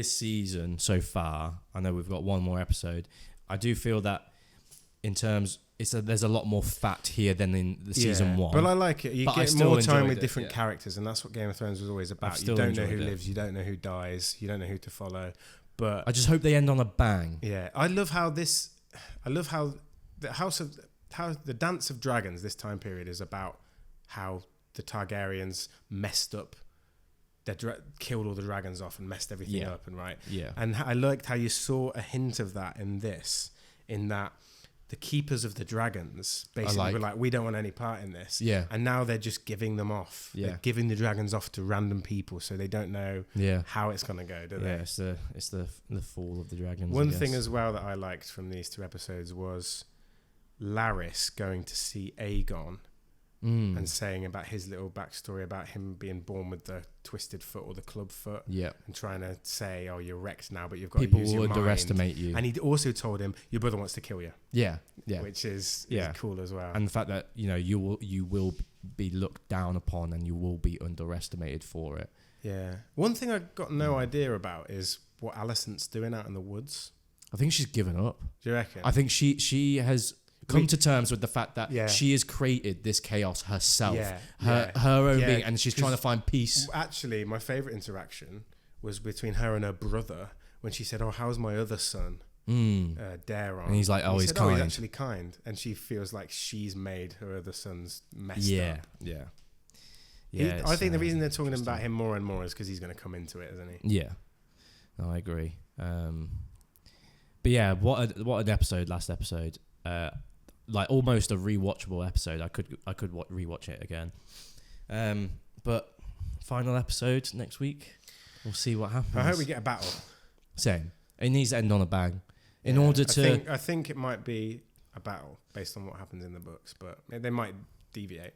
season so far, I know we've got one more episode, I do feel that in terms, there's a lot more fat here than in the season 1. But I like it. You get more time with different characters, and that's what Game of Thrones was always about. You don't know who lives, you don't know who dies, you don't know who to follow. But I just hope they end on a bang. Yeah, I love how the Dance of Dragons, this time period, is about how the Targaryens messed up. They killed all the dragons off and messed everything up, and And I liked how you saw a hint of that in that the keepers of the dragons basically were like, we don't want any part in this. Yeah. And now they're just giving them off. Yeah. They're giving the dragons off to random people, so they don't know how it's going to go, do they? Yeah, it's the fall of the dragons. One thing as well that I liked from these 2 episodes was Larys going to see Aegon and saying about his little backstory about him being born with the twisted foot or the club foot, and trying to say, "Oh, you're wrecked now, but you've got people to use your mind." People will underestimate you. And he also told him, "Your brother wants to kill you." Yeah, which is cool as well. And the fact that you will be looked down upon and you will be underestimated for it. Yeah. One thing I got no idea about is what Alicent's doing out in the woods. I think she's given up. Do you reckon? I think she has come to terms with the fact that she has created this chaos herself, her own being, and she's trying to find peace. Actually, my favourite interaction was between her and her brother when she said, "Oh, how's my other son, Daron?" And he's like, "Oh, he's kind." "Oh, he's actually kind," and she feels like she's made her other sons messed up. Yeah. I think the reason they're talking about him more and more is because he's going to come into it, isn't he? Yeah, no, I agree. But yeah, what an episode! Last episode. Like almost a rewatchable episode. I could rewatch it again. But final episode next week. We'll see what happens. I hope we get a battle. Same. It needs to end on a bang. In order to, I think it might be a battle based on what happens in the books, but they might deviate.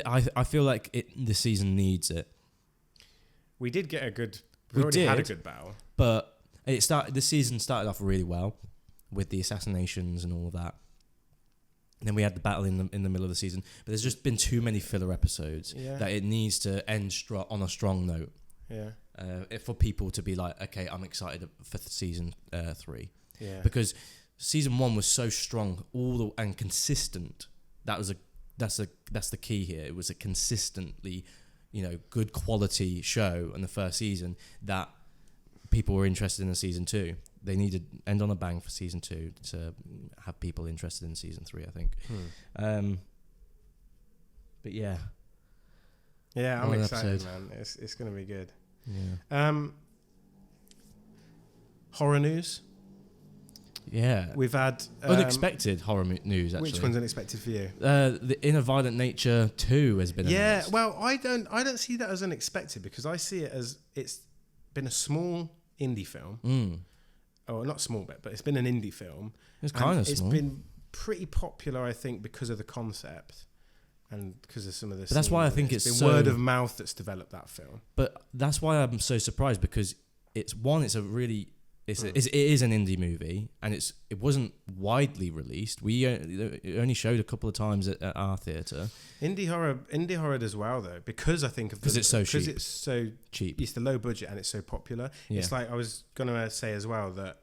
I feel like the season needs it. We did get a good. We already had a good battle, but the season started off really well with the assassinations and all of that. And then we had the battle in the middle of the season, but there's just been too many filler episodes that it needs to end on a strong note. Yeah. For people to be like, okay, I'm excited for season 3. Yeah. Because season 1 was so strong, and consistent. That's the key here. It was a consistently, good quality show in the first season that people were interested in season 2. They needed end on a bang for season 2 to have people interested in season 3, I think. But yeah, I'm excited, man. It's going to be good. Yeah. Horror news. Yeah, we've had unexpected horror news. Actually, which one's unexpected for you? The Inner Violent Nature 2 has been announced. Well, I don't see that as unexpected because I see it as it's been a small indie film. Oh, not small bit, but it's been an indie film. It's kind of small. It's been pretty popular, I think, because of the concept and because of some of the. But that's why I think it's been word of mouth that's developed that film. But that's why I'm so surprised because it is an indie movie and it wasn't widely released. It only showed a couple of times at our theatre. Indie horror does well though because I think of because it's so cheap. Because it's so cheap. It's the low budget and it's so popular. Yeah. It's like I was gonna say as well that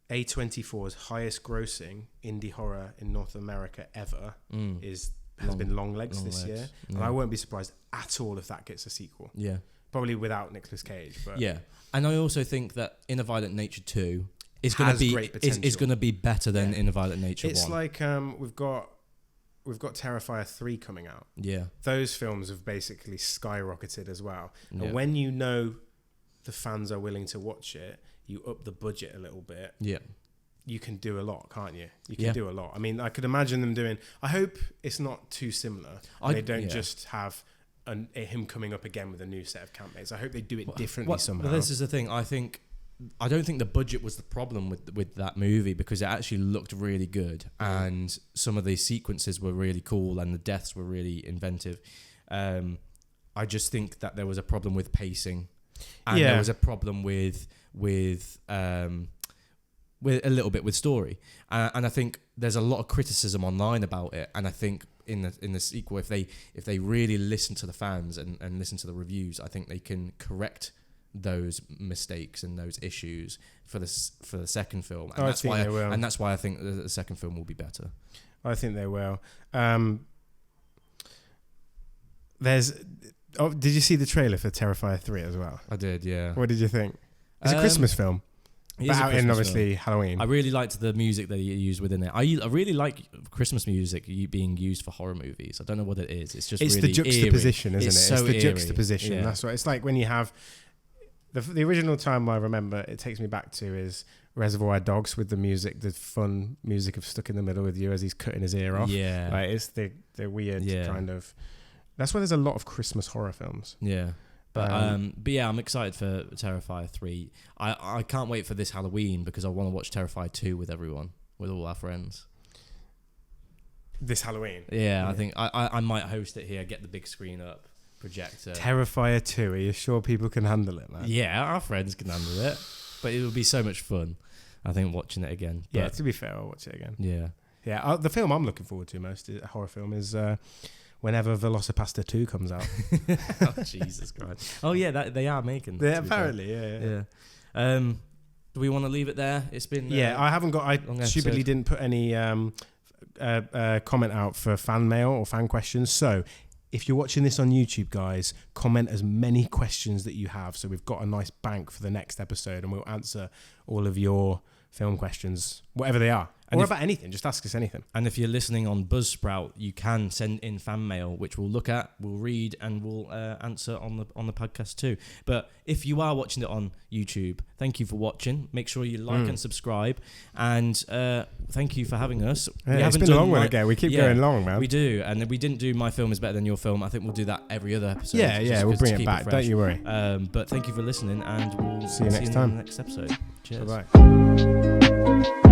A24's highest grossing indie horror in North America ever has been Longlegs this year, and I won't be surprised at all if that gets a sequel. Yeah, probably without Nicolas Cage. But yeah. And I also think that Inner Violent Nature 2 is going to be better than Inner Violent Nature 1. It's like we've got Terrifier 3 coming out. Yeah. Those films have basically skyrocketed as well. Yeah. And when the fans are willing to watch it, you up the budget a little bit. Yeah. You can do a lot, can't you? You can do a lot. I mean, I could imagine them doing. I hope it's not too similar. They don't just have him coming up again with a new set of campmates. I hope they do it differently somehow. Well, this is the thing. I think I don't think the budget was the problem with that movie, because it actually looked really good, and some of the sequences were really cool, and the deaths were really inventive. I just think that there was a problem with pacing, and there was a problem with a little bit with story, and I think there's a lot of criticism online about it, and I think in the sequel, if they really listen to the fans and listen to the reviews, I think they can correct those mistakes and those issues for the second film, and that's why they will. And that's why I think the second film will be better. I think they will. Did you see the trailer for Terrifier 3 as well? I did, yeah. What did you think? It's a Christmas film. But out in obviously Halloween. I really liked the music that you used within it. I really like Christmas music being used for horror movies. I don't know what it is. It's just it's really the juxtaposition, eerie. Isn't It's it? So it's the eerie. Juxtaposition. Yeah. That's what it's like when you have the original time I remember it takes me back to is Reservoir Dogs with the music, the fun music of Stuck in the Middle with You as he's cutting his ear off. Yeah. Like it's the weird kind of. That's why there's a lot of Christmas horror films. Yeah. But yeah, I'm excited for Terrifier 3. I can't wait for this Halloween because I want to watch Terrifier 2 with everyone, with all our friends. This Halloween? Yeah, I think I might host it here, get the big screen up, projector. Terrifier 2, are you sure people can handle it, man? Yeah, our friends can handle it. But it would be so much fun, I think, watching it again. Yeah, to be fair, I'll watch it again. Yeah. Yeah, the film I'm looking forward to most, a horror film, is... whenever Velocipasta 2 comes out. Oh, Jesus Christ. Oh, yeah, they are making that. Yeah, apparently, yeah. Do we want to leave it there? It's been... I haven't got... I stupidly didn't put any comment out for fan mail or fan questions. So, if you're watching this on YouTube, guys, comment as many questions that you have. So, we've got a nice bank for the next episode, and we'll answer all of your film questions, whatever they are. Or about anything, just ask us anything. And if you're listening on Buzzsprout, you can send in fan mail, which we'll look at, we'll read, and we'll answer on the podcast too. But if you are watching it on YouTube, thank you for watching. Make sure you like and subscribe, and thank you for having us. Yeah, it's been a long one again. We keep going long, man. We do, and we didn't do My Film Is Better Than Your Film. I think we'll do that every other episode. Yeah, we'll bring it back. Don't you worry. But thank you for listening, and we'll see you next time. in the next episode. Cheers. Bye-bye.